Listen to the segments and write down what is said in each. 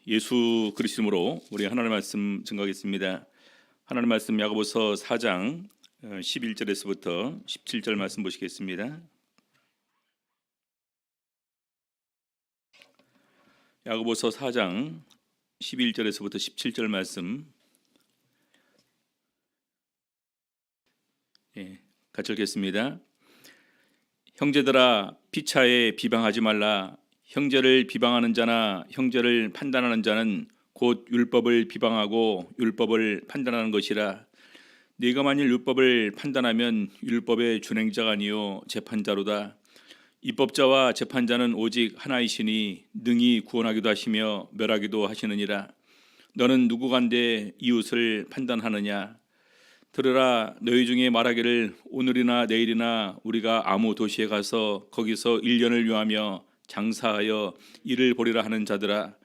예수 그리스도로 우리 하나님의 말씀 증거하겠습니다. 하나님의 말씀 야고보서 4장 11절에서부터 17절 말씀 보시겠습니다. 야고보서 4장 11절에서부터 17절 말씀 같이 읽겠습니다. 형제들아, 피차에 비방하지 말라. 형제를 비방하는 자나 형제를 판단하는 자는 곧 율법을 비방하고 율법을 판단하는 것이라. 네가 만일 율법을 판단하면 율법의 준행자가 아니요 재판자로다. 입법자와 재판자는 오직 하나이시니 능히 구원하기도 하시며 멸하기도 하시느니라. 너는 누구간데 이웃을 판단하느냐? 들으라, 너희 중에 말하기를 오늘이나 내일이나 우리가 아무 도시에 가서 거기서 1년을 유하며 장사하여 일을 보리라 하는 자들아,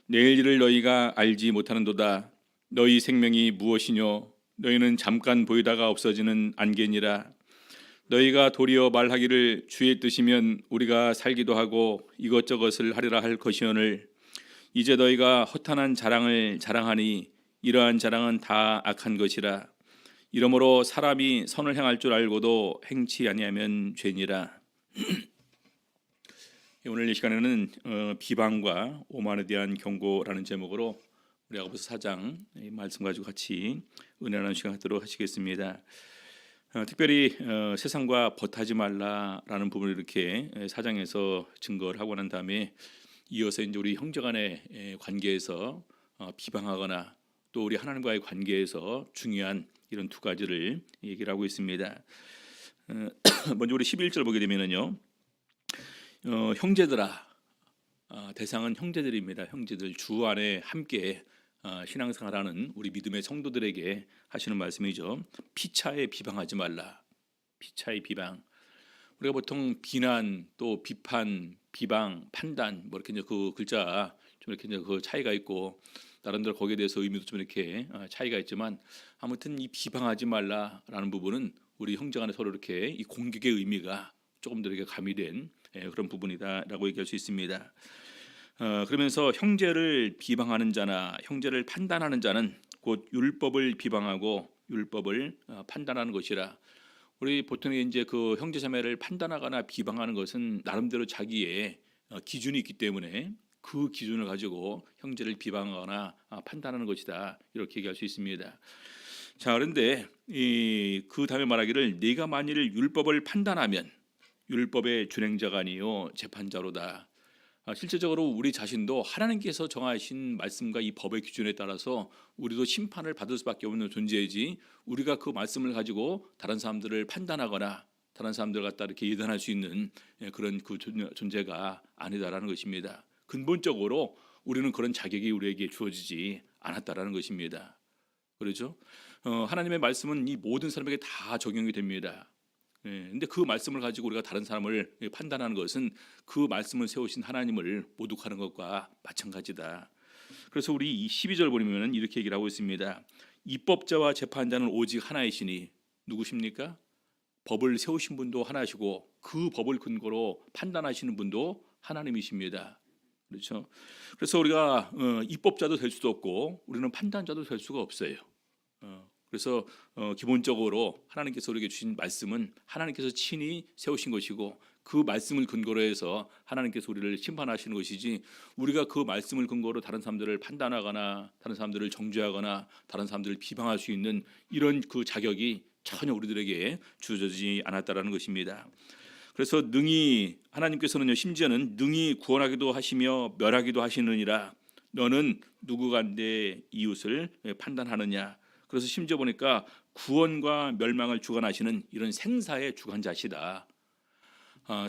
내일 일을 너희가 알지 못하는도다. 너희 생명이 무엇이뇨? 너희는 잠깐 보이다가 없어지는 안개니라. 너희가 도리어 말하기를 주의 뜻이면 우리가 살기도 하고 이것저것을 하리라 할 것이오늘, 이제 너희가 허탄한 자랑을 자랑하니 이러한 자랑은 다 악한 것이라. 이러므로 사람이 선을 행할 줄 알고도 행치 아니하면 죄니라. 오늘 이 시간에는 비방과 오만에 대한 경고라는 제목으로 우리 야고보서 4장 말씀 가지고 같이 은혜 나누는 시간 갖도록 하시겠습니다. 특별히 세상과 벗하지 말라라는 부분을 이렇게 4장에서 증거를 하고 난 다음에 이어서 이제 우리 형제간의 관계에서 비방하거나 또 우리 하나님과의 관계에서 중요한 이런 두 가지를 얘기를 하고 있습니다. 먼저 우리 11절 보게 되면은요, 형제들아, 대상은 형제들입니다. 형제들, 주 안에 함께 신앙생활하는 우리 믿음의 성도들에게 하시는 말씀이죠. 피차에 비방하지 말라. 피차에 비방. 우리가 보통 비난, 또 비판, 비방, 판단 뭐 이렇게 이제 그 글자 좀 이렇게 이제 그 차이가 있고 나름대로 거기에 대해서 의미도 좀 이렇게 차이가 있지만, 아무튼 이 비방하지 말라라는 부분은 우리 형제간에 서로 이렇게 이 공격의 의미가 조금 더 이렇게 가미된 그런 부분이다라고 얘기할 수 있습니다. 그러면서 형제를 비방하는 자나 형제를 판단하는 자는 곧 율법을 비방하고 율법을 판단하는 것이라. 우리 보통 이제 그 형제자매를 판단하거나 비방하는 것은 나름대로 자기의 기준이 있기 때문에 그 기준을 가지고 형제를 비방하거나 판단하는 것이다, 이렇게 얘기할 수 있습니다. 자, 그런데 그 다음에 말하기를 네가 만일 율법을 판단하면 율법의 준행자가 아니요 재판자로다. 실제적으로 우리 자신도 하나님께서 정하신 말씀과 이 법의 기준에 따라서 우리도 심판을 받을 수밖에 없는 존재이지, 우리가 그 말씀을 가지고 다른 사람들을 판단하거나 다른 사람들 갖다 이렇게 예단할 수 있는 그런 그 존재가 아니다라는 것입니다. 근본적으로 우리는 그런 자격이 우리에게 주어지지 않았다라는 것입니다. 그렇죠? 하나님의 말씀은 이 모든 사람에게 다 적용이 됩니다. 근데 그 말씀을 가지고 우리가 다른 사람을 판단하는 것은 그 말씀을 세우신 하나님을 모독하는 것과 마찬가지다. 그래서 우리 이 12절 보면 이렇게 얘기를 하고 있습니다. 입법자와 재판자는 오직 하나이시니. 누구십니까? 법을 세우신 분도 하나시고 그 법을 근거로 판단하시는 분도 하나님이십니다. 그렇죠? 그래서 우리가 입법자도 될 수도 없고 우리는 판단자도 될 수가 없어요. 그래서 기본적으로 하나님께서 우리에게 주신 말씀은 하나님께서 친히 세우신 것이고 그 말씀을 근거로 해서 하나님께서 우리를 심판하시는 것이지, 우리가 그 말씀을 근거로 다른 사람들을 판단하거나 다른 사람들을 정죄하거나 다른 사람들을 비방할 수 있는 이런 그 자격이 전혀 우리들에게 주어지지 않았다라는 것입니다. 그래서 능히, 하나님께서는요, 심지어는 능히 구원하기도 하시며 멸하기도 하시느니라. 너는 누구간데 이웃을 판단하느냐. 그래서 심지어 보니까 구원과 멸망을 주관하시는 이런 생사의 주관자시다.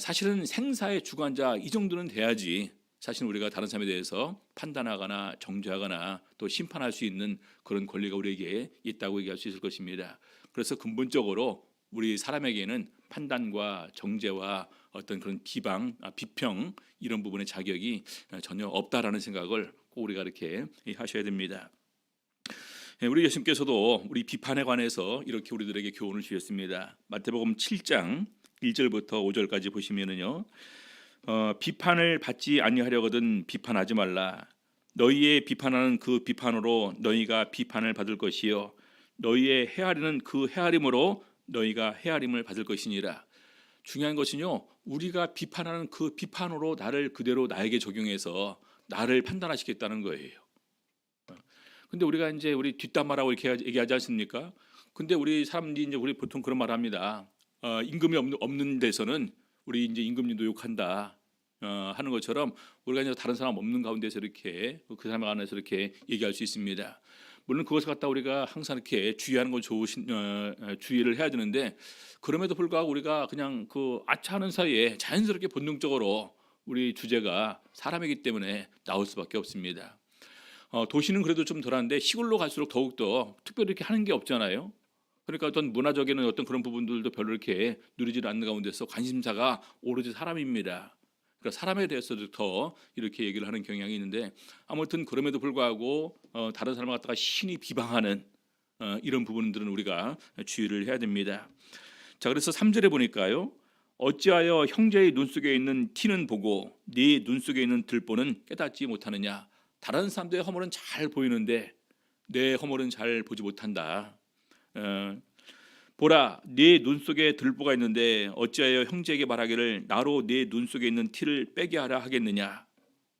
사실은 생사의 주관자 이 정도는 돼야지 사실 우리가 다른 사람에 대해서 판단하거나 정죄하거나 또 심판할 수 있는 그런 권리가 우리에게 있다고 얘기할 수 있을 것입니다. 그래서 근본적으로 우리 사람에게는 판단과 정죄와 어떤 그런 비방, 비평 이런 부분의 자격이 전혀 없다라는 생각을 꼭 우리가 이렇게 하셔야 됩니다. 우리 예수님께서도 우리 비판에 관해서 이렇게 우리들에게 교훈을 주셨습니다. 마태복음 7장 1절부터 5절까지 보시면은요, 비판을 받지 아니하려거든 비판하지 말라. 너희의 비판하는 그 비판으로 너희가 비판을 받을 것이요 너희의 헤아리는 그 헤아림으로 너희가 헤아림을 받을 것이니라. 중요한 것은요, 우리가 비판하는 그 비판으로 나를 그대로 나에게 적용해서 나를 판단하시겠다는 거예요. 근데 우리가 이제 우리 뒷담화라고 이렇게 얘기하지 않습니까? 근데 우리 사람들이 이제 우리 보통 그런 말 합니다. 임금이 없는 데서는 우리 이제 임금님도 욕한다. 하는 것처럼 우리가 이제 다른 사람 없는 가운데서 이렇게 그 사람 안에서 이렇게 얘기할 수 있습니다. 물론 그것을 갖다 우리가 항상 이렇게 주의하는 건 주의를 해야 되는데 그럼에도 불구하고 우리가 그냥 그 아차하는 사이에 자연스럽게 본능적으로 우리 주제가 사람이기 때문에 나올 수밖에 없습니다. 도시는 그래도 좀 덜한데 시골로 갈수록 더욱더 특별히 이렇게 하는 게 없잖아요. 그러니까 어떤 문화적인 어떤 그런 부분들도 별로 이렇게 누리지 않는 가운데서 관심사가 오로지 사람입니다. 그러니까 사람에 대해서도 더 이렇게 얘기를 하는 경향이 있는데 아무튼 그럼에도 불구하고 다른 사람을 갖다가 신이 비방하는 이런 부분들은 우리가 주의를 해야 됩니다. 자, 그래서 3절에 보니까요. 어찌하여 형제의 눈 속에 있는 티는 보고 네 눈 속에 있는 들보는 깨닫지 못하느냐. 다른 사람들의 허물은 잘 보이는데 내 허물은 잘 보지 못한다. 보라, 네 눈 속에 들보가 있는데 어찌하여 형제에게 말하기를 나로 네 눈 속에 있는 티를 빼게 하라 하겠느냐.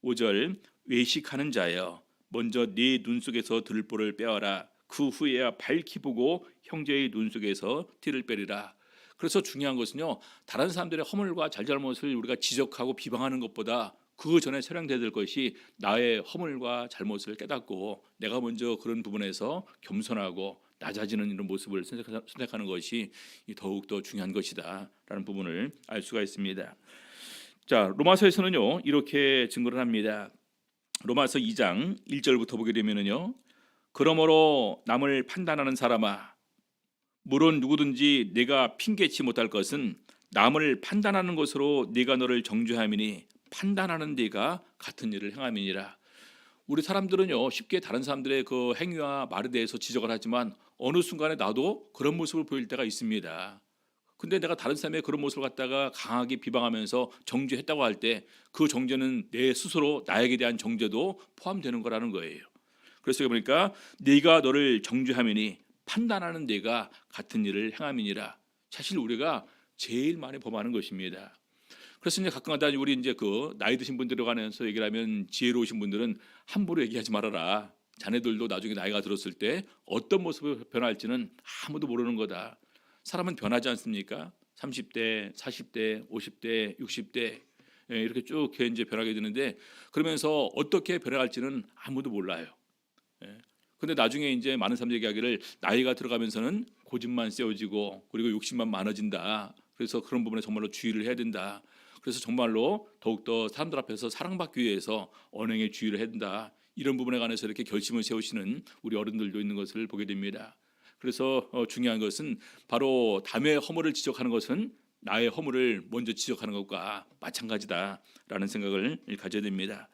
5절 외식하는 자여 먼저 네 눈 속에서 들보를 빼어라. 그 후에야 밝히 보고 형제의 눈 속에서 티를 빼리라. 그래서 중요한 것은요, 다른 사람들의 허물과 잘잘못을 우리가 지적하고 비방하는 것보다 그 전에 처량돼야 될 것이 나의 허물과 잘못을 깨닫고 내가 먼저 그런 부분에서 겸손하고 낮아지는 이런 모습을 선택하는 것이 더욱더 중요한 것이다라는 부분을 알 수가 있습니다. 자, 로마서에서는요 이렇게 증거를 합니다. 로마서 2장 1절부터 보게 되면은요, 그러므로 남을 판단하는 사람아, 물론 누구든지 내가 핑계치 못할 것은 남을 판단하는 것으로 네가 너를 정죄함이니 판단하는 네가 같은 일을 행함이니라. 우리 사람들은요 쉽게 다른 사람들의 그 행위와 말에 대해서 지적을 하지만 어느 순간에 나도 그런 모습을 보일 때가 있습니다. 근데 내가 다른 사람의 그런 모습을 갖다가 강하게 비방하면서 정죄했다고 할 때 그 정죄는 내 스스로 나에게 대한 정죄도 포함되는 거라는 거예요. 그래서 보니까 네가 너를 정죄함이니 판단하는 네가 같은 일을 행함이니라. 사실 우리가 제일 많이 범하는 것입니다. 그래서 이제 가끔가다 우리 이제 그 나이 드신 분들에 관해서 얘기를 하면 지혜로우신 분들은 함부로 얘기하지 말아라. 자네들도 나중에 나이가 들었을 때 어떤 모습을 변할지는 아무도 모르는 거다. 사람은 변하지 않습니까? 30대, 40대, 50대, 60대 이렇게 쭉 이제 변하게 되는데 그러면서 어떻게 변할지는 아무도 몰라요. 근데 나중에 이제 많은 사람들이 얘기하기를 나이가 들어가면서는 고집만 세워지고 그리고 욕심만 많아진다. 그래서 그런 부분에 정말로 주의를 해야 된다. 그래서 정말로 더욱더 사람들 앞에서 사랑받기 위해서 언행에 주의를 해야 된다. 이런 부분에 관해서 이렇게 결심을 세우시는 우리 어른들도 있는 것을 보게 됩니다. 그래서 중요한 것은 바로 남의 허물을 지적하는 것은 나의 허물을 먼저 지적하는 것과 마찬가지다라는 생각을 가져야 됩니다.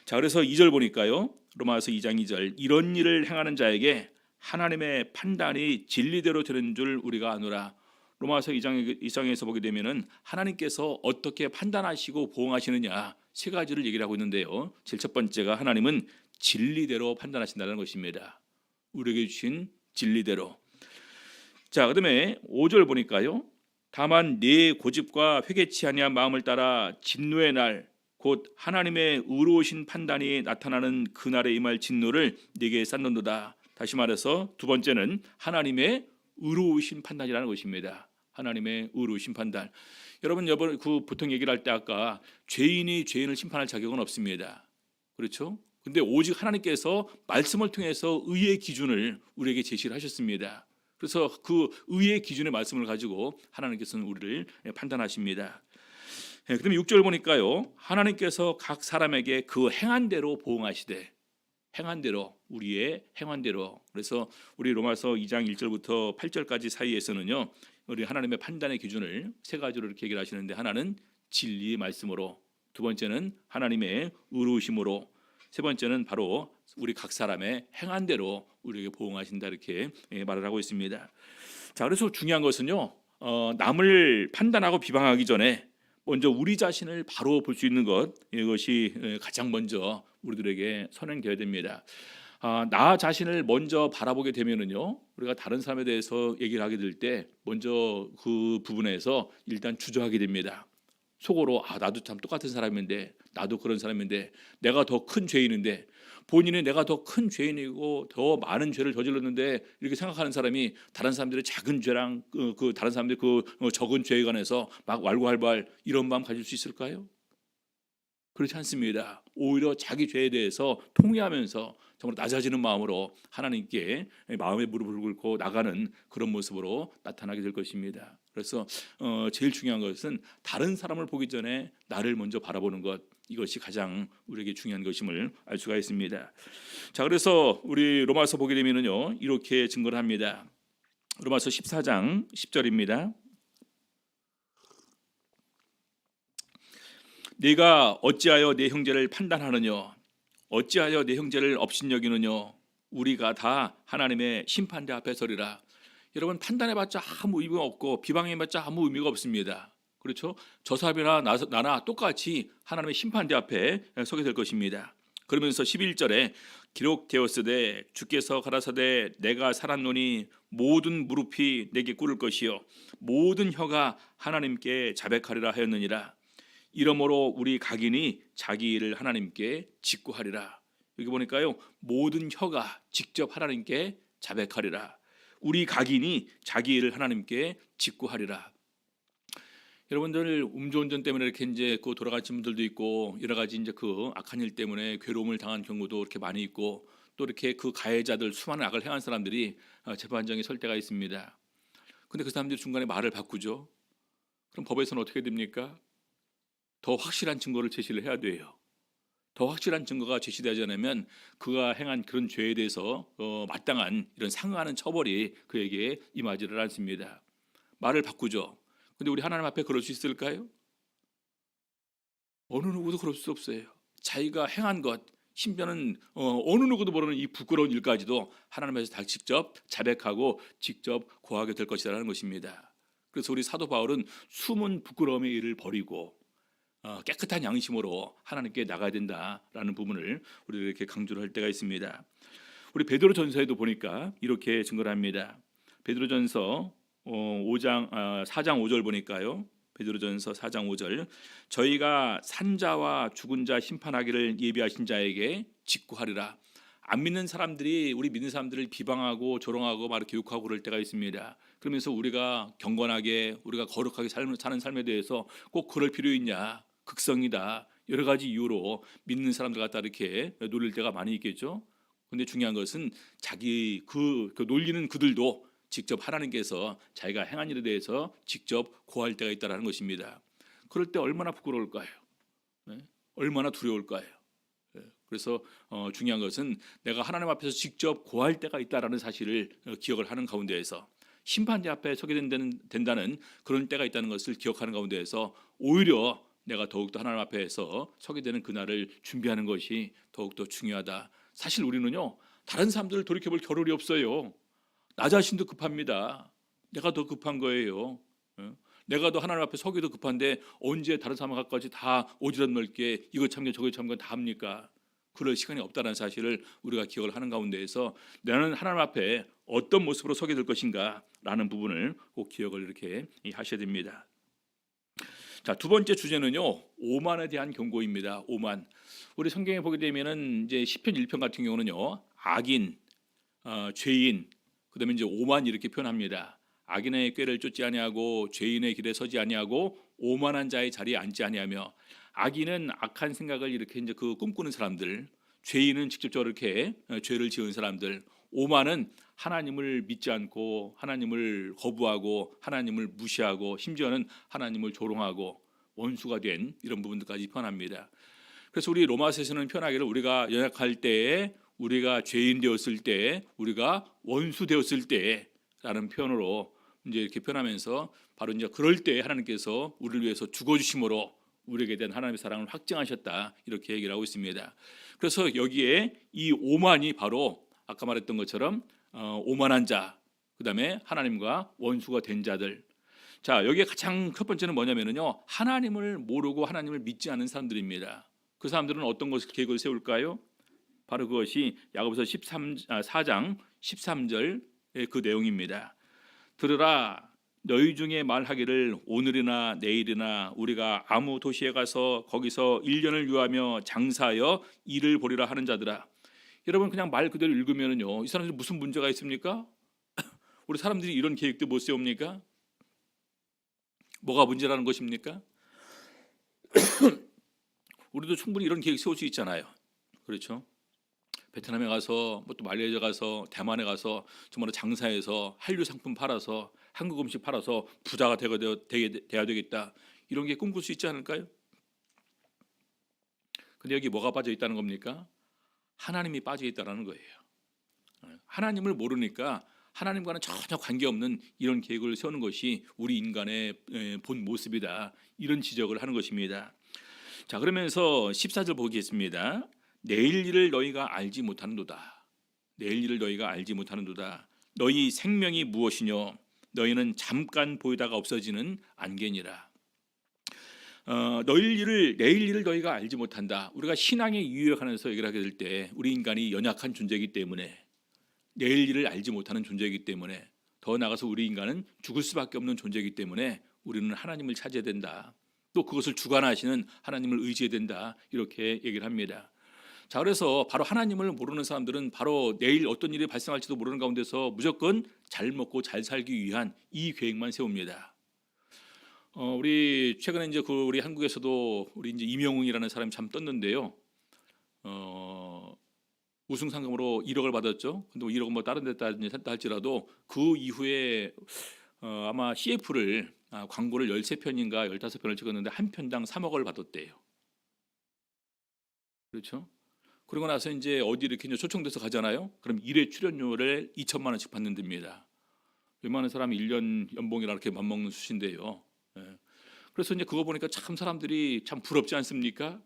자, 그래서 2절 보니까요. 로마서 2장 2절 이런 일을 행하는 자에게 하나님의 판단이 진리대로 되는 줄 우리가 아노라. 로마서 2장에서 보게 되면은 하나님께서 어떻게 판단하시고 보응하시느냐 세 가지를 얘기를 하고 있는데요. 제일 첫 번째가 하나님은 진리대로 판단하신다는 것입니다. 우리에게 주신 진리대로. 자, 그다음에 5절 보니까요. 다만 네 고집과 회개치 아니한 마음을 따라 진노의 날 곧 하나님의 의로우신 판단이 나타나는 그날에 임할 진노를 네게 쌓는도다. 다시 말해서 두 번째는 하나님의 의로우신 판단이라는 것입니다. 하나님의 의로우신 판단. 여러분 그 보통 얘기를 할 때 아까 죄인이 죄인을 심판할 자격은 없습니다. 그렇죠? 근데 오직 하나님께서 말씀을 통해서 의의 기준을 우리에게 제시를 하셨습니다. 그래서 그 의의 기준의 말씀을 가지고 하나님께서는 우리를 판단하십니다. 그다음에 6절 보니까요. 하나님께서 각 사람에게 그 행한 대로 보응하시되 행한 대로 우리의 행한 대로. 그래서 우리 로마서 2장 1절부터 8절까지 사이에서는요. 우리 하나님의 판단의 기준을 세 가지로 이렇게 얘기를 하시는데 하나는 진리의 말씀으로, 두 번째는 하나님의 의로우심으로, 세 번째는 바로 우리 각 사람의 행한 대로 우리에게 보응하신다 이렇게 말을 하고 있습니다. 자, 그래서 중요한 것은요. 남을 판단하고 비방하기 전에 먼저 우리 자신을 바로 볼 수 있는 것, 이것이 가장 먼저 우리들에게 선행되어야 됩니다. 나 자신을 먼저 바라보게 되면은요, 우리가 다른 사람에 대해서 얘기를 하게 될 때 먼저 그 부분에서 일단 주저하게 됩니다. 속으로 나도 참 똑같은 사람인데, 나도 그런 사람인데, 내가 더 큰 죄인인데, 본인은 내가 더 큰 죄인이고 더 많은 죄를 저질렀는데 이렇게 생각하는 사람이 다른 사람들의 작은 죄랑 그 다른 사람들의 그 적은 죄에 관해서 막 왈가왈부할 이런 마음 가질 수 있을까요? 그렇지 않습니다. 오히려 자기 죄에 대해서 통회하면서 정말 낮아지는 마음으로 하나님께 마음의 무릎을 꿇고 나가는 그런 모습으로 나타나게 될 것입니다. 그래서 제일 중요한 것은 다른 사람을 보기 전에 나를 먼저 바라보는 것, 이것이 가장 우리에게 중요한 것임을 알 수가 있습니다. 자, 그래서 우리 로마서 보게 되면은요, 이렇게 증거를 합니다. 로마서 14장 10절입니다. 네가 어찌하여 내 형제를 판단하느냐, 어찌하여 내 형제를 업신여기느냐, 우리가 다 하나님의 심판대 앞에 서리라. 여러분, 판단해봤자 아무 의미가 없고 비방해봤자 아무 의미가 없습니다. 그렇죠? 저 사람이나 나나 똑같이 하나님의 심판대 앞에 서게 될 것입니다. 그러면서 11절에 기록되었으되 주께서 가라사대 내가 살았노니 모든 무릎이 내게 꿇을 것이요 모든 혀가 하나님께 자백하리라 하였느니라. 이러므로 우리 각인이 자기 일을 하나님께 직구하리라. 여기 보니까요, 모든 혀가 직접 하나님께 자백하리라. 우리 각인이 자기 일을 하나님께 직구하리라. 여러분들 음주운전 때문에 이렇게 이제 그 돌아가신 분들도 있고 여러 가지 이제 그 악한 일 때문에 괴로움을 당한 경우도 이렇게 많이 있고 또 이렇게 그 가해자들 수많은 악을 행한 사람들이 재판장에 설 때가 있습니다. 근데 그 사람들이 중간에 말을 바꾸죠. 그럼 법에서는 어떻게 됩니까? 더 확실한 증거를 제시를 해야 돼요. 더 확실한 증거가 제시되지 않으면 그가 행한 그런 죄에 대해서 마땅한 이런 상응하는 처벌이 그에게 임하지를 않습니다. 말을 바꾸죠. 근데 우리 하나님 앞에 그럴 수 있을까요? 어느 누구도 그럴 수 없어요. 자기가 행한 것, 심지어는 어느 누구도 모르는 이 부끄러운 일까지도 하나님께서 다 직접 자백하고 직접 고하게 될 것이라는 것입니다. 그래서 우리 사도 바울은 숨은 부끄러움의 일을 버리고 깨끗한 양심으로 하나님께 나가야 된다라는 부분을 우리 이렇게 강조를 할 때가 있습니다. 우리 베드로전서에도 보니까 이렇게 증거를 합니다. 베드로전서 4장 5절 보니까요. 베드로전서 4장 5절 저희가 산자와 죽은 자 심판하기를 예비하신 자에게 직구하리라. 안 믿는 사람들이 우리 믿는 사람들을 비방하고 조롱하고 막 이렇게 욕하고 그럴 때가 있습니다. 그러면서 우리가 경건하게 우리가 거룩하게 사는 삶에 대해서 꼭 그럴 필요 있냐, 극성이다, 여러 가지 이유로 믿는 사람들 갖다 이렇게 놀릴 때가 많이 있겠죠. 근데 중요한 것은 자기 그 놀리는 그들도 직접 하나님께서 자기가 행한 일에 대해서 직접 고할 때가 있다는 것입니다. 그럴 때 얼마나 부끄러울까요? 네? 얼마나 두려울까요? 그래서 중요한 것은 내가 하나님 앞에서 직접 고할 때가 있다라는 사실을 기억을 하는 가운데에서 심판대 앞에 서게 된다는 그런 때가 있다는 것을 기억하는 가운데에서 오히려 내가 더욱더 하나님 앞에서 서게 되는 그날을 준비하는 것이 더욱더 중요하다. 사실 우리는요, 다른 사람들을 돌이켜볼 겨를이 없어요. 나 자신도 급합니다. 내가 더 급한 거예요. 내가 더 하나님 앞에 서기도 급한데 언제 다른 사람 앞까지 다 오지랖 넓게 이거 참견 저거 참견 다 합니까? 그럴 시간이 없다는 사실을 우리가 기억을 하는 가운데에서 나는 하나님 앞에 어떤 모습으로 서게 될 것인가 라는 부분을 꼭 기억을 이렇게 하셔야 됩니다. 자, 두 번째 주제는요, 오만에 대한 경고입니다. 오만. 우리 성경에 보게 되면은 이제 시편 1편 같은 경우는요, 악인, 죄인, 그다음에 이제 오만 이렇게 표현합니다. 악인의 꾀를 쫓지 아니하고 죄인의 길에 서지 아니하고 오만한 자의 자리에 앉지 아니하며. 악인은 악한 생각을 이렇게 이제 그 꿈꾸는 사람들, 죄인은 직접적으로 이렇게 죄를 지은 사람들, 오만은 하나님을 믿지 않고 하나님을 거부하고 하나님을 무시하고 심지어는 하나님을 조롱하고 원수가 된 이런 부분들까지 표현합니다. 그래서 우리 로마서에서는 표현하기를 우리가 연약할 때에 우리가 죄인 되었을 때 우리가 원수 되었을 때라는 표현으로 이제 이렇게 표현하면서 바로 이제 그럴 때 하나님께서 우리를 위해서 죽어 주심으로 우리에게 대한 하나님의 사랑을 확증하셨다 이렇게 얘기를 하고 있습니다. 그래서 여기에 이 오만이 바로 아까 말했던 것처럼 오만한 자, 그다음에 하나님과 원수가 된 자들. 자, 여기에 가장 첫 번째는 뭐냐면요, 하나님을 모르고 하나님을 믿지 않는 사람들입니다. 그 사람들은 어떤 것을 계획을 세울까요? 바로 그것이 야고보서 4장 13절의 그 내용입니다. 들으라, 너희 중에 말하기를 오늘이나 내일이나 우리가 아무 도시에 가서 거기서 1년을 유하며 장사하여 일을 보리라 하는 자들아. 여러분, 그냥 말 그대로 읽으면요, 이 사람들이 무슨 문제가 있습니까? 우리 사람들이 이런 계획도 못 세웁니까? 뭐가 문제라는 것입니까? 우리도 충분히 이런 계획 세울 수 있잖아요. 그렇죠? 베트남에 가서, 뭐 또 말레이시아 가서, 대만에 가서 정말 장사해서 한류 상품 팔아서, 한국 음식 팔아서 부자가 돼야 되겠다, 이런 게 꿈꿀 수 있지 않을까요? 근데 여기 뭐가 빠져 있다는 겁니까? 하나님이 빠져 있다는 거예요. 하나님을 모르니까 하나님과는 전혀 관계없는 이런 계획을 세우는 것이 우리 인간의 본 모습이다, 이런 지적을 하는 것입니다. 자, 그러면서 14절 보겠습니다. 내일 일을 너희가 알지 못하는도다. 내일 일을 너희가 알지 못하는도다. 너희 생명이 무엇이뇨? 너희는 잠깐 보이다가 없어지는 안개니라. 내일 일을 너희가 알지 못한다. 우리가 신앙의 유익하면서 얘기를 하게 될 때, 우리 인간이 연약한 존재이기 때문에, 내일 일을 알지 못하는 존재이기 때문에, 더 나아가서 우리 인간은 죽을 수밖에 없는 존재이기 때문에 우리는 하나님을 찾아야 된다. 또 그것을 주관하시는 하나님을 의지해야 된다, 이렇게 얘기를 합니다. 자, 그래서 바로 하나님을 모르는 사람들은 바로 내일 어떤 일이 발생할지도 모르는 가운데서 무조건 잘 먹고 잘 살기 위한 이 계획만 세웁니다. 우리 최근에 이제 우리 한국에서도 우리 이제 임영웅이라는 사람이 참 떴는데요. 우승 상금으로 1억을 받았죠. 근데 1억은 뭐 다른 데다 했다 할지라도 그 이후에 아마 CF를 광고를 13편인가 15편을 찍었는데 한 편당 3억을 받았대요. 그렇죠? 그러고 나서 이제 어디 이렇게 이제 초청돼서 가잖아요. 그럼 1회 출연료를 2천만 원씩 받는 데입니다. 웬만한 사람이 1년 연봉이라 이렇게 맞먹는 수신데요. 예. 그래서 이제 그거 보니까 참 사람들이 참 부럽지 않습니까?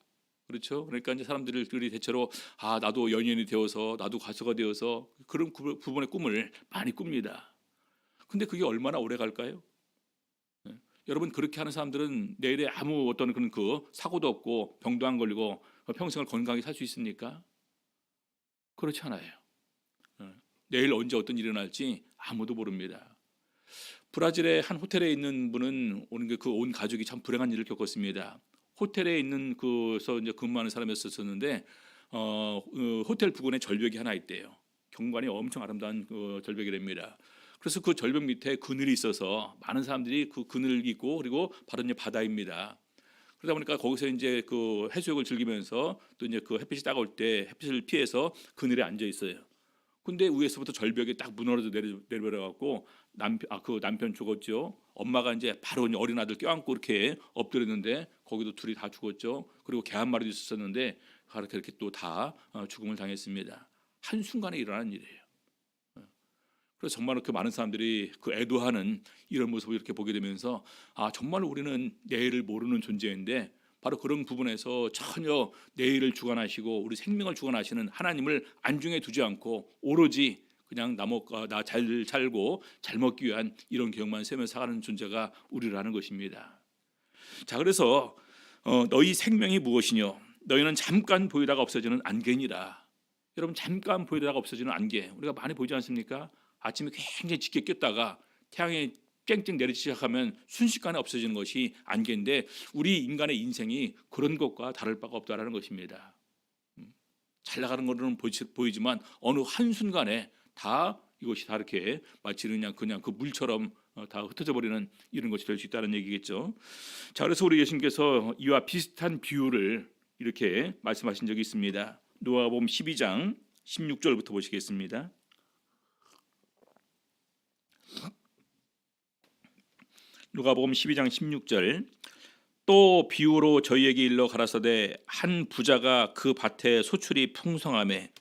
그렇죠? 그러니까 이제 사람들이 대체로 나도 연예인이 되어서, 나도 가수가 되어서 그런 부분의 꿈을 많이 꿉니다. 근데 그게 얼마나 오래 갈까요? 예. 여러분, 그렇게 하는 사람들은 내일에 아무 어떤 그런 사고도 없고 병도 안 걸리고 평생을 건강하게 살 수 있습니까? 그렇지 않아요. 예. 내일 언제 어떤 일이 일어날지 아무도 모릅니다. 브라질의 한 호텔에 있는 분은 온 가족이 참 불행한 일을 겪었습니다. 호텔에 있는 그서 이제 근무하는 사람이었었는데 호텔 부근에 절벽이 하나 있대요. 경관이 엄청 아름다운 그 절벽이랍니다. 그래서 그 절벽 밑에 그늘이 있어서 많은 사람들이 그 그늘을 있고, 그리고 바로 이제 바다입니다. 그러다 보니까 거기서 이제 그 해수욕을 즐기면서 또 이제 그 햇빛이 따가울 때 햇빛을 피해서 그늘에 앉아 있어요. 근데 위에서부터 절벽이 딱 무너져 내려버려 갖고 그 남편 죽었죠. 엄마가 이제 바로 어린 아들 껴안고 이렇게 엎드렸는데 거기도 둘이 다 죽었죠. 그리고 개 한 마리도 있었는데 이렇게 또 다 죽음을 당했습니다. 한 순간에 일어나는 일이에요. 그래서 정말 그 많은 사람들이 그 애도하는 이런 모습을 이렇게 보게 되면서 정말 우리는 내일을 모르는 존재인데, 바로 그런 부분에서 전혀 내일을 주관하시고 우리 생명을 주관하시는 하나님을 안중에 두지 않고 오로지 그냥 나 잘 살고 잘 먹기 위한 이런 계획만 세우면서 살아가는 존재가 우리라는 것입니다. 자, 그래서 너희 생명이 무엇이뇨? 너희는 잠깐 보이다가 없어지는 안개니라. 여러분, 잠깐 보이다가 없어지는 안개, 우리가 많이 보이지 않습니까? 아침에 굉장히 짙게 꼈다가 태양이 쨍쨍 내리기 시작하면 순식간에 없어지는 것이 안개인데, 우리 인간의 인생이 그런 것과 다를 바가 없다라는 것입니다. 잘 나가는 것은 보이지만 어느 한순간에 이것이 다 이렇게 마치 그냥 그 물처럼 다 흩어져 버리는 이런 것이 될 수 있다는 얘기겠죠. 자, 그래서 우리 예수님께서 이와 비슷한 비유를 이렇게 말씀하신 적이 있습니다. 누가복음 12장 16절부터 보시겠습니다. 누가복음 12장 16절. 또 비유로 저희에게 일러 가라사대 한 부자가 그 밭에 소출이 풍성하매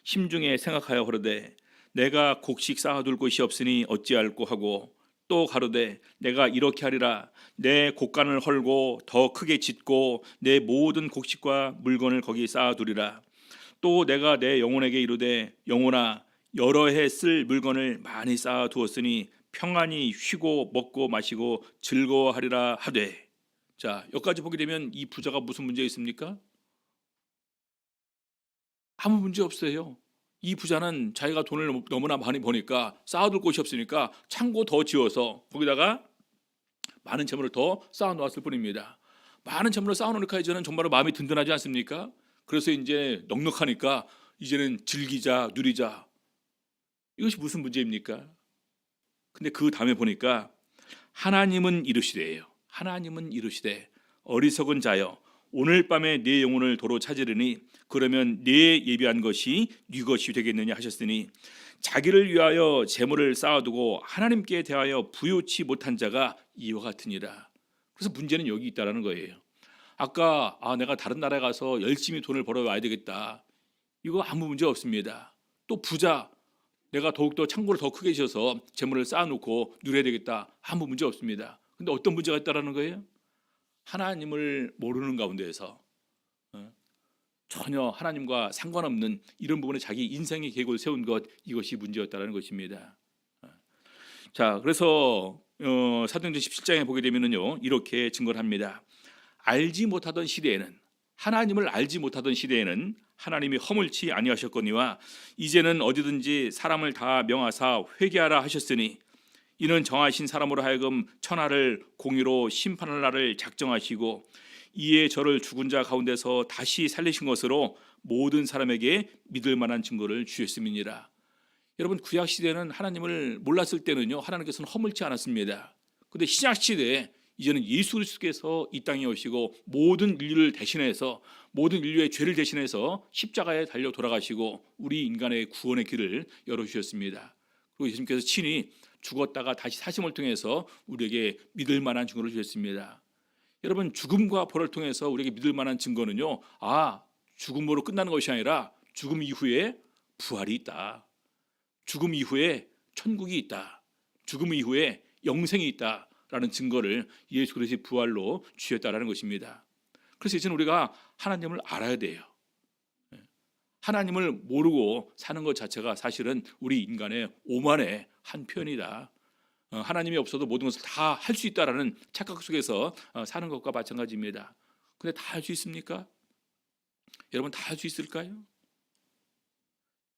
심중에 생각하여 그러되 내가 곡식 쌓아둘 곳이 없으니 어찌할꼬 하고, 또 가로되 내가 이렇게 하리라. 내 곡간을 헐고 더 크게 짓고 내 모든 곡식과 물건을 거기 쌓아두리라. 또 내가 내 영혼에게 이르되 영혼아, 여러 해 쓸 물건을 많이 쌓아두었으니 평안히 쉬고 먹고 마시고 즐거워하리라 하되. 자, 여기까지 보게 되면 이 부자가 무슨 문제 있습니까? 아무 문제 없어요. 이 부자는 자기가 돈을 너무나 많이 버니까 쌓아둘 곳이 없으니까 창고 더 지어서 거기다가 많은 재물을 더 쌓아 놓았을 뿐입니다. 많은 재물을 쌓아 놓으니까 이제는 정말로 마음이 든든하지 않습니까? 그래서 이제 넉넉하니까 이제는 즐기자, 누리자. 이것이 무슨 문제입니까? 근데 그 다음에 보니까 하나님은 이르시되요. 하나님은 이르시되 어리석은 자여 오늘 밤에 네 영혼을 도로 찾으리니 그러면 네 예비한 것이 네 것이 되겠느냐 하셨으니 자기를 위하여 재물을 쌓아두고 하나님께 대하여 부요치 못한 자가 이와 같으니라. 그래서 문제는 여기 있다라는 거예요. 아까 내가 다른 나라에 가서 열심히 돈을 벌어와야 되겠다. 이거 아무 문제 없습니다. 또 부자, 내가 더욱더 창고를 더 크게 지어서 재물을 쌓아놓고 누려야 되겠다. 아무 문제 없습니다. 근데 어떤 문제가 있다라는 거예요? 하나님을 모르는 가운데에서 전혀 하나님과 상관없는 이런 부분에 자기 인생의 계획을 세운 것, 이것이 문제였다라는 것입니다. 자, 그래서 사도행전 17장에 보게 되면은요 이렇게 증거를 합니다. 알지 못하던 시대에는, 하나님을 알지 못하던 시대에는 하나님이 허물치 아니하셨거니와 이제는 어디든지 사람을 다 명하사 회개하라 하셨으니 이는 정하신 사람으로 하여금 천하를 공의로 심판할 날을 작정하시고 이에 저를 죽은 자 가운데서 다시 살리신 것으로 모든 사람에게 믿을 만한 증거를 주셨음이니라. 여러분, 구약 시대는 하나님을 몰랐을 때는요 하나님께서는 허물지 않았습니다. 그런데 신약 시대에 이제는 예수 그리스도께서 이 땅에 오시고 모든 인류를 대신해서, 모든 인류의 죄를 대신해서 십자가에 달려 돌아가시고 우리 인간의 구원의 길을 열어주셨습니다. 그리고 예수님께서 친히 죽었다가 다시 사심을 통해서 우리에게 믿을 만한 증거를 주셨습니다. 여러분, 죽음과 벌을 통해서 우리에게 믿을 만한 증거는요, 죽음으로 끝나는 것이 아니라 죽음 이후에 부활이 있다, 죽음 이후에 천국이 있다, 죽음 이후에 영생이 있다라는 증거를 예수 그리스도의 부활로 주셨다라는 것입니다. 그래서 이제는 우리가 하나님을 알아야 돼요. 하나님을 모르고 사는 것 자체가 사실은 우리 인간의 오만의 한 편이다. 하나님이 없어도 모든 것을 다 할 수 있다라는 착각 속에서 사는 것과 마찬가지입니다. 근데 다 할 수 있습니까? 여러분, 다 할 수 있을까요?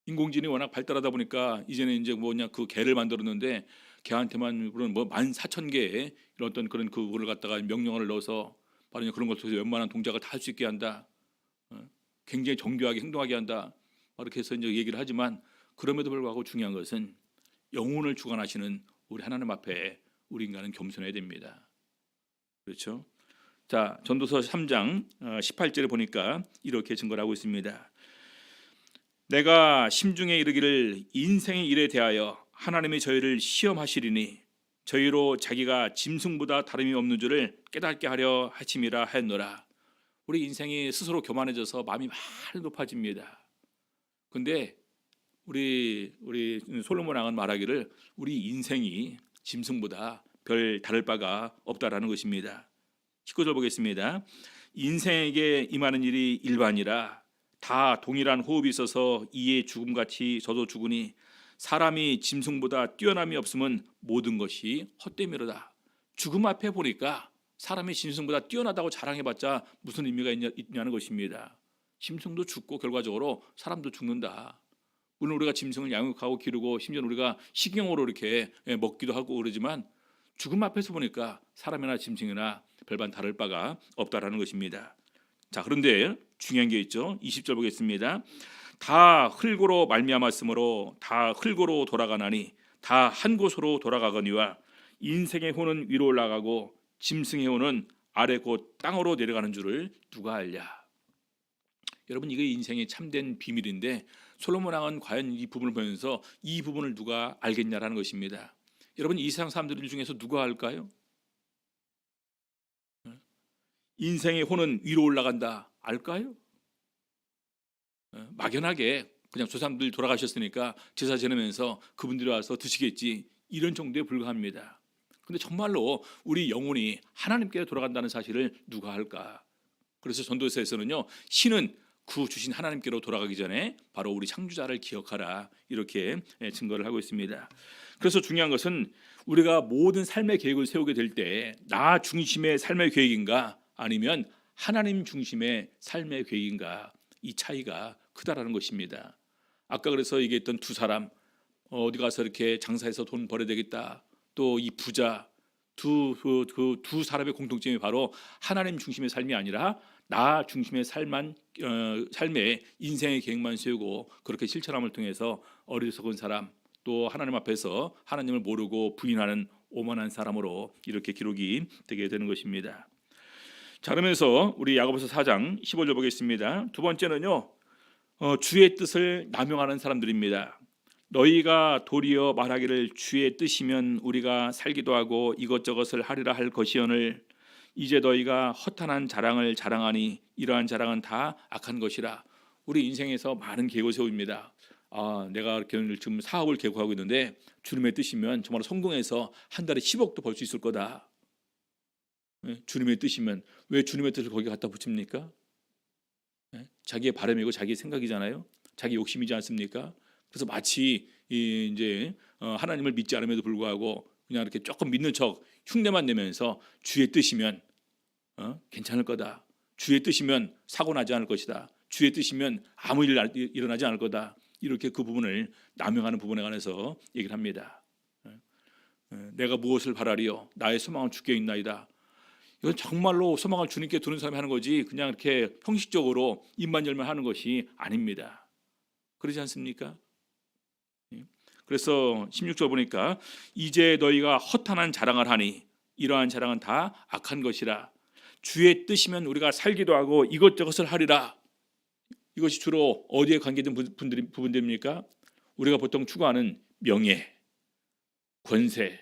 인공지능이 워낙 발달하다 보니까 이제는 이제 그 개를 만들었는데 개한테만 그런 14,000개의 이런 어떤 그런 그거를 갖다가 명령어를 넣어서 바로 그런 것을 통해서 웬만한 동작을 다 할 수 있게 한다. 굉장히 정교하게 행동하게 한다. 이렇게 해서 이제 얘기를 하지만 그럼에도 불구하고 중요한 것은 영혼을 주관하시는 우리 하나님 앞에 우리 인간은 겸손해야 됩니다. 그렇죠? 자, 전도서 3장 18절에 보니까 이렇게 증거를 하고 있습니다. 내가 심중에 이르기를 인생의 일에 대하여 하나님이 저희를 시험하시리니 저희로 자기가 짐승보다 다름이 없는 줄을 깨닫게 하려 하심이라 하였노라. 우리 인생이 스스로 교만해져서 마음이 많이 높아집니다. 근데 우리 솔로몬 왕은 말하기를 우리 인생이 짐승보다 별 다를 바가 없다라는 것입니다. 19절 보겠습니다. 인생에게 임하는 일이 일반이라 다 동일한 호흡이 있어서 이에 죽음같이 저도 죽으니 사람이 짐승보다 뛰어남이 없으면 모든 것이 헛되미로다. 죽음 앞에 보니까 사람이 짐승보다 뛰어나다고 자랑해봤자 무슨 의미가 있냐는 것입니다. 짐승도 죽고 결과적으로 사람도 죽는다. 물론 우리가 짐승을 양육하고 기르고 심지어 우리가 식용으로 이렇게 먹기도 하고 그러지만 죽음 앞에서 보니까 사람이나 짐승이나 별반 다를 바가 없다라는 것입니다. 자, 그런데 중요한 게 있죠. 20절 보겠습니다. 다 흙으로 말미암았으므로 다 흙으로 돌아가나니 다 한 곳으로 돌아가거니와 인생의 혼은 위로 올라가고 짐승의 혼은 아래 곧 땅으로 내려가는 줄을 누가 알랴. 여러분, 이게 인생의 참된 비밀인데 솔로몬 왕은 과연 이 부분을 보면서 이 부분을 누가 알겠냐라는 것입니다. 여러분, 이 세상 사람들 중에서 누가 알까요? 인생의 혼은 위로 올라간다 알까요? 막연하게 그냥 저 사람들 돌아가셨으니까 제사 지내면서 그분들이 와서 드시겠지, 이런 정도에 불과합니다. 근데 정말로 우리 영혼이 하나님께 돌아간다는 사실을 누가 알까? 그래서 전도서에서는요, 신은 구 주신 하나님께로 돌아가기 전에 바로 우리 창조자를 기억하라, 이렇게 증거를 하고 있습니다. 그래서 중요한 것은 우리가 모든 삶의 계획을 세우게 될 때 나 중심의 삶의 계획인가 아니면 하나님 중심의 삶의 계획인가, 이 차이가 크다라는 것입니다. 아까 그래서 얘기했던 두 사람, 어디 가서 이렇게 장사해서 돈 벌어야 되겠다, 또 이 부자, 두 사람의 공통점이 바로 하나님 중심의 삶이 아니라 나 중심의 삶의 인생의 계획만 세우고 그렇게 실천함을 통해서 어리석은 사람, 또 하나님 앞에서 하나님을 모르고 부인하는 오만한 사람으로 이렇게 기록이 되게 되는 것입니다. 자, 그러면서 우리 야고보서 4장 15절 보겠습니다. 두 번째는요, 주의 뜻을 남용하는 사람들입니다. 너희가 도리어 말하기를 주의 뜻이면 우리가 살기도 하고 이것저것을 하리라 할 것이오늘 이제 너희가 허탄한 자랑을 자랑하니 이러한 자랑은 다 악한 것이라. 우리 인생에서 많은 계획을 세웁니다. 내가 이렇게 지금 사업을 계획하고 있는데 주님의 뜻이면 정말 성공해서 한 달에 10억도 벌 수 있을 거다. 주님의 뜻이면 왜 주님의 뜻을 거기 갖다 붙입니까? 자기의 바람이고 자기의 생각이잖아요. 자기 욕심이지 않습니까? 그래서 마치 이제 하나님을 믿지 않음에도 불구하고 그냥 이렇게 조금 믿는 척 흉내만 내면서 주의 뜻이면 괜찮을 거다. 주의 뜻이면 사고 나지 않을 것이다. 주의 뜻이면 아무 일 일어나지 않을 거다. 이렇게 그 부분을 남용하는 부분에 관해서 얘기를 합니다. 내가 무엇을 바라리요? 나의 소망은 주께 있나이다. 이건 정말로 소망을 주님께 두는 사람이 하는 거지 그냥 이렇게 형식적으로 입만 열면 하는 것이 아닙니다. 그러지 않습니까? 그래서 16절 보니까 이제 너희가 허탄한 자랑을 하니 이러한 자랑은 다 악한 것이라. 주의 뜻이면 우리가 살기도 하고 이것저것을 하리라. 이것이 주로 어디에 관계된 부분들입니까? 우리가 보통 추구하는 명예, 권세,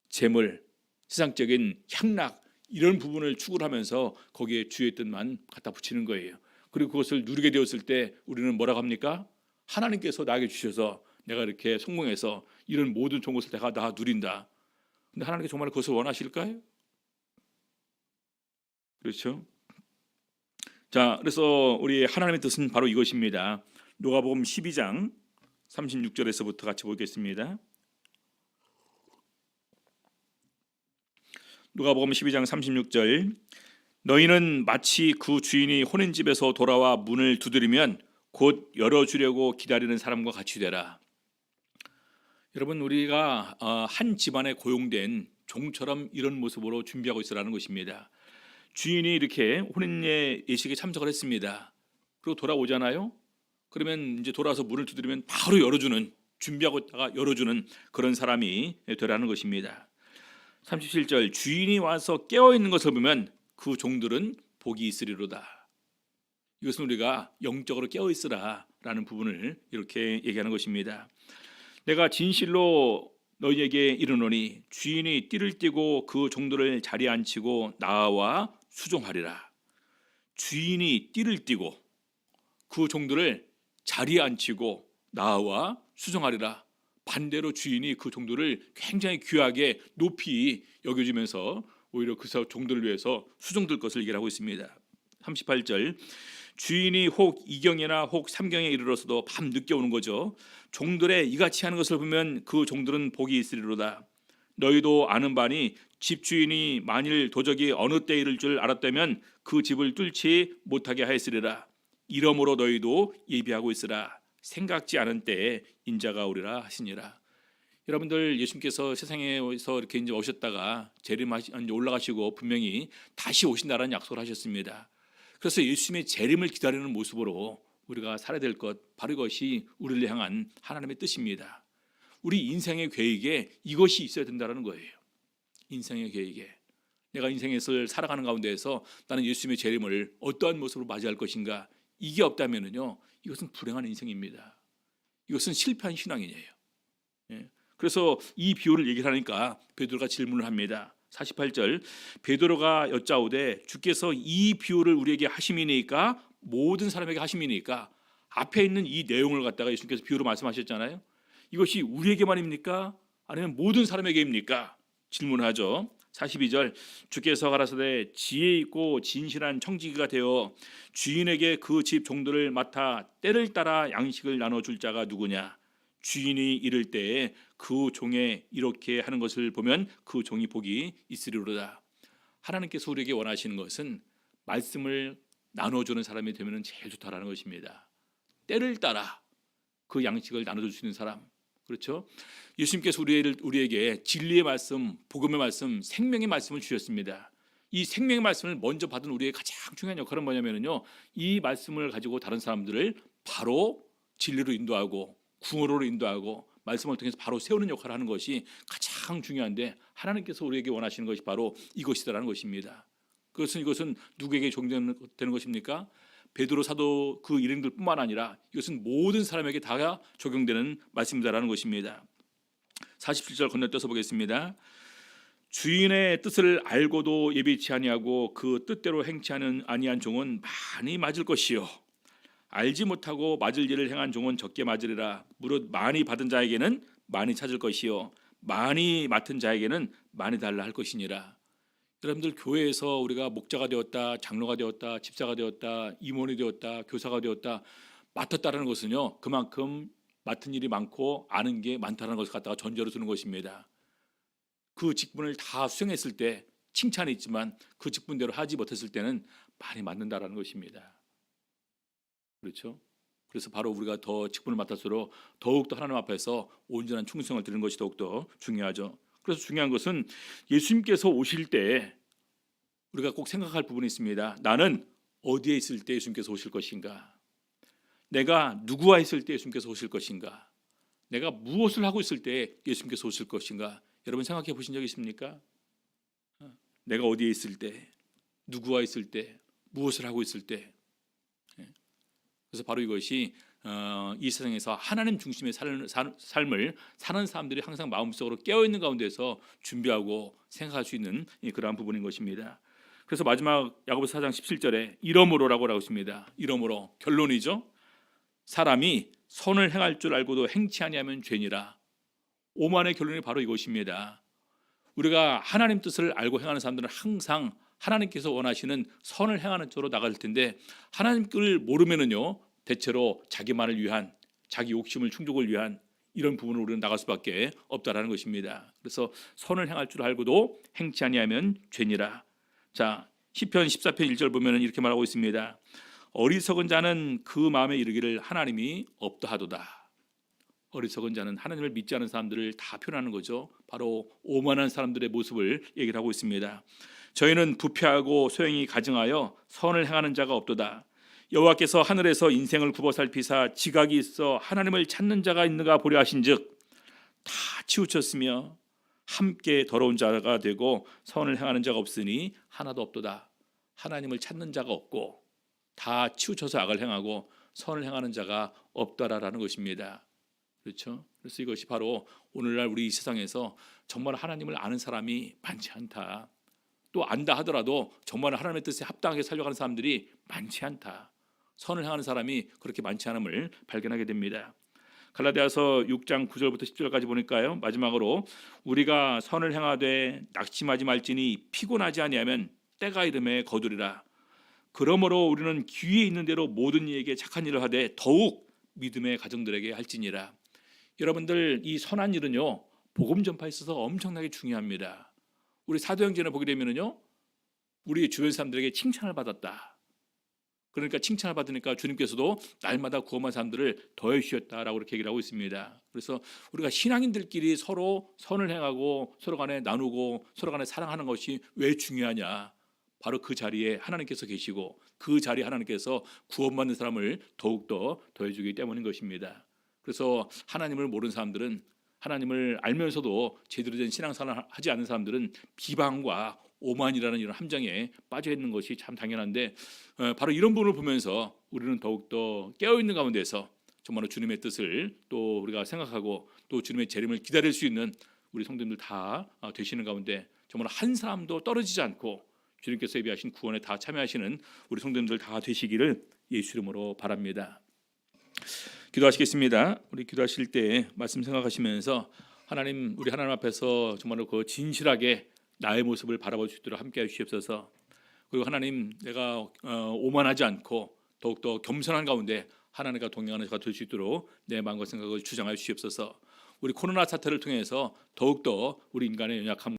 재물, 세상적인 향락, 이런 부분을 추구를 하면서 거기에 주의 뜻만 갖다 붙이는 거예요. 그리고 그것을 누리게 되었을 때 우리는 뭐라고 합니까? 하나님께서 나에게 주셔서 내가 이렇게 성공해서 이런 모든 좋은 것을 내가 다 누린다. 근데 하나님께 정말 그것을 원하실까요? 그렇죠? 자, 그래서 우리 하나님의 뜻은 바로 이것입니다. 누가복음 12장 36절에서부터 같이 보겠습니다. 누가복음 12장 36절. 너희는 마치 그 주인이 혼인 집에서 돌아와 문을 두드리면 곧 열어주려고 기다리는 사람과 같이 되라. 여러분, 우리가 한 집안에 고용된 종처럼 이런 모습으로 준비하고 있으라는 것입니다. 주인이 이렇게 혼인의 예식에 참석을 했습니다. 그리고 돌아오잖아요. 그러면 이제 돌아와서 문을 두드리면 바로 열어주는, 준비하고 있다가 열어주는 그런 사람이 되라는 것입니다. 37절. 주인이 와서 깨어있는 것을 보면 그 종들은 복이 있으리로다. 이것은 우리가 영적으로 깨어있으라라는 부분을 이렇게 얘기하는 것입니다. 내가 진실로 너희에게 이르노니 주인이 띠를 띠고 그 종들을 자리에 앉히고 나와 수종하리라. 주인이 띠를 띠고 그 종들을 자리에 앉히고 나와 수종하리라. 반대로 주인이 그 종들을 굉장히 귀하게 높이 여겨주면서 오히려 그 종들을 위해서 수종될 것을 얘기를 하고 있습니다. 38절. 주인이 혹 이경이나 혹 삼경에 이르러서도 밤 늦게 오는 거죠. 종들의 이같이 하는 것을 보면 그 종들은 복이 있으리로다. 너희도 아는 바니 집주인이 만일 도적이 어느 때에 이를 줄 알았다면 그 집을 뚫지 못하게 하였으리라. 이러므로 너희도 예비하고 있으라. 생각지 않은 때에 인자가 오리라 하시니라. 여러분들, 예수님께서 세상에서 이렇게 이제 오셨다가 재림하시 올라가시고 분명히 다시 오신다라는 약속을 하셨습니다. 그래서 예수님의 재림을 기다리는 모습으로 우리가 살아야 될 것, 바로 이것이 우리를 향한 하나님의 뜻입니다. 우리 인생의 계획에 이것이 있어야 된다는 거예요. 인생의 계획에 내가 인생에서 살아가는 가운데에서 나는 예수님의 재림을 어떠한 모습으로 맞이할 것인가, 이게 없다면요, 이것은 불행한 인생입니다. 이것은 실패한 신앙이에요. 그래서 이 비유를 얘기를 하니까 베드로가 질문을 합니다. 48절. 베드로가 여짜오되 주께서 이 비유를 우리에게 하심이니까, 모든 사람에게 하심이니까, 앞에 있는 이 내용을 갖다가 예수님께서 비유로 말씀하셨잖아요. 이것이 우리에게만입니까? 아니면 모든 사람에게입니까? 질문하죠. 42절 주께서 가라사대 지혜 있고 진실한 청지기가 되어 주인에게 그 집 종들을 맡아 때를 따라 양식을 나눠줄 자가 누구냐. 주인이 이를 때에 그 종에 이렇게 하는 것을 보면 그 종이 복이 있으리로다. 하나님께서 우리에게 원하시는 것은 말씀을 나눠주는 사람이 되면 제일 좋다라는 것입니다. 때를 따라 그 양식을 나눠줄 수 있는 사람. 그렇죠? 예수님께서 우리에게 진리의 말씀, 복음의 말씀, 생명의 말씀을 주셨습니다. 이 생명의 말씀을 먼저 받은 우리의 가장 중요한 역할은 뭐냐면요, 이 말씀을 가지고 다른 사람들을 바로 진리로 인도하고 구원으로 인도하고 말씀을 통해서 바로 세우는 역할을 하는 것이 가장 중요한데, 하나님께서 우리에게 원하시는 것이 바로 이것이다라는 것입니다. 이것은 누구에게 적용되는 것입니까? 베드로 사도 그 일행들뿐만 아니라 이것은 모든 사람에게 다 적용되는 말씀이다라는 것입니다. 47절 건너뛰어서 보겠습니다. 주인의 뜻을 알고도 예비치 아니하고 그 뜻대로 행치 아니한 종은 많이 맞을 것이요, 알지 못하고 맞을 일을 행한 종은 적게 맞으리라. 무릇 많이 받은 자에게는 많이 찾을 것이요, 많이 맡은 자에게는 많이 달라 할 것이니라. 여러분들, 교회에서 우리가 목자가 되었다, 장로가 되었다, 집사가 되었다, 임원이 되었다, 교사가 되었다, 맡았다는 것은요, 그만큼 맡은 일이 많고 아는 게 많다는 것을 갖다가 전제로 두는 것입니다. 그 직분을 다 수행했을 때 칭찬이 있지만 그 직분대로 하지 못했을 때는 많이 맞는다라는 것입니다. 그렇죠? 그래서 바로 우리가 더 직분을 맡을수록 더욱더 하나님 앞에서 온전한 충성을 드리는 것이 더욱더 중요하죠. 그래서 중요한 것은 예수님께서 오실 때 우리가 꼭 생각할 부분이 있습니다. 나는 어디에 있을 때 예수님께서 오실 것인가? 내가 누구와 있을 때 예수님께서 오실 것인가? 내가 무엇을 하고 있을 때 예수님께서 오실 것인가? 여러분 생각해 보신 적 있습니까? 내가 어디에 있을 때, 누구와 있을 때, 무엇을 하고 있을 때. 그래서 바로 이것이 이 세상에서 하나님 중심의 삶을 사는 사람들이 항상 마음속으로 깨어있는 가운데서 준비하고 생각할 수 있는 그러한 부분인 것입니다. 그래서 마지막 야고보서 4장 17절에 이러므로라고 하고 있습니다. 이러므로, 결론이죠. 사람이 선을 행할 줄 알고도 행치 아니하면 죄니라. 오만의 결론이 바로 이것입니다. 우리가 하나님 뜻을 알고 행하는 사람들은 항상 하나님께서 원하시는 선을 행하는 쪽으로 나갈 텐데, 하나님 뜻을 모르면은요, 대체로 자기만을 위한, 자기 욕심을 충족을 위한 이런 부분으로 우리는 나갈 수밖에 없다라는 것입니다. 그래서 선을 행할 줄 알고도 행치 아니하면 죄니라. 자, 시편 14편 1절 보면은 이렇게 말하고 있습니다. 어리석은 자는 그 마음에 이르기를 하나님이 없다 하도다. 어리석은 자는 하나님을 믿지 않은 사람들을 다 표현하는 거죠. 바로 오만한 사람들의 모습을 얘기를 하고 있습니다. 저희는 부패하고 소행이 가증하여 선을 행하는 자가 없도다. 여호와께서 하늘에서 인생을 굽어 살피사 지각이 있어 하나님을 찾는 자가 있는가 보려 하신즉 다 치우쳤으며 함께 더러운 자가 되고 선을 행하는 자가 없으니 하나도 없도다. 하나님을 찾는 자가 없고 다 치우쳐서 악을 행하고 선을 행하는 자가 없다라는 것입니다. 그렇죠? 그래서 이것이 바로 오늘날 우리 이 세상에서 정말 하나님을 아는 사람이 많지 않다. 또 안다 하더라도 정말 하나님의 뜻에 합당하게 살려가는 사람들이 많지 않다. 선을 행하는 사람이 그렇게 많지 않음을 발견하게 됩니다. 갈라디아서 6장 9절부터 10절까지 보니까요, 마지막으로 우리가 선을 행하되 낙심하지 말지니 피곤하지 아니하면 때가 이름에 거두리라. 그러므로 우리는 기회에 있는 대로 모든 이에게 착한 일을 하되 더욱 믿음의 가정들에게 할지니라. 여러분들, 이 선한 일은요, 복음 전파에 있어서 엄청나게 중요합니다. 우리 사도행전을 보게 되면은요, 우리 주변 사람들에게 칭찬을 받았다. 그러니까 칭찬을 받으니까 주님께서도 날마다 구원한 사람들을 더해 주셨다라고 이렇게 얘기를 하고 있습니다. 그래서 우리가 신앙인들끼리 서로 선을 행하고 서로 간에 나누고 서로 간에 사랑하는 것이 왜 중요하냐? 바로 그 자리에 하나님께서 계시고 그 자리에 하나님께서 구원받는 사람을 더욱더 더해주기 때문인 것입니다. 그래서 하나님을 모르는 사람들은, 하나님을 알면서도 제대로 된 신앙생활을 하지 않는 사람들은 비방과 오만이라는 이런 함정에 빠져 있는 것이 참 당연한데, 바로 이런 부분을 보면서 우리는 더욱더 깨어있는 가운데서 정말로 주님의 뜻을 또 우리가 생각하고 또 주님의 재림을 기다릴 수 있는 우리 성도님들 다 되시는 가운데 정말 한 사람도 떨어지지 않고 주님께서 예비하신 구원에 다 참여하시는 우리 성도님들 다 되시기를 예수 이름으로 바랍니다. 기도하시겠습니다. 우리 기도하실 때 말씀 생각하시면서 우리 하나님 앞에서 정말로 그 진실하게 나의 모습을 바라볼 수 있도록 함께해 주시옵소서. 그리고 하나님, 내가 오만하지 않고 더욱더 겸손한 가운데 하나님과 동행하는 자가 될 수 있도록 내 마음과 생각을 주장하여 주시옵소서. 우리 코로나 사태를 통해서 더욱더 우리 인간의 연약함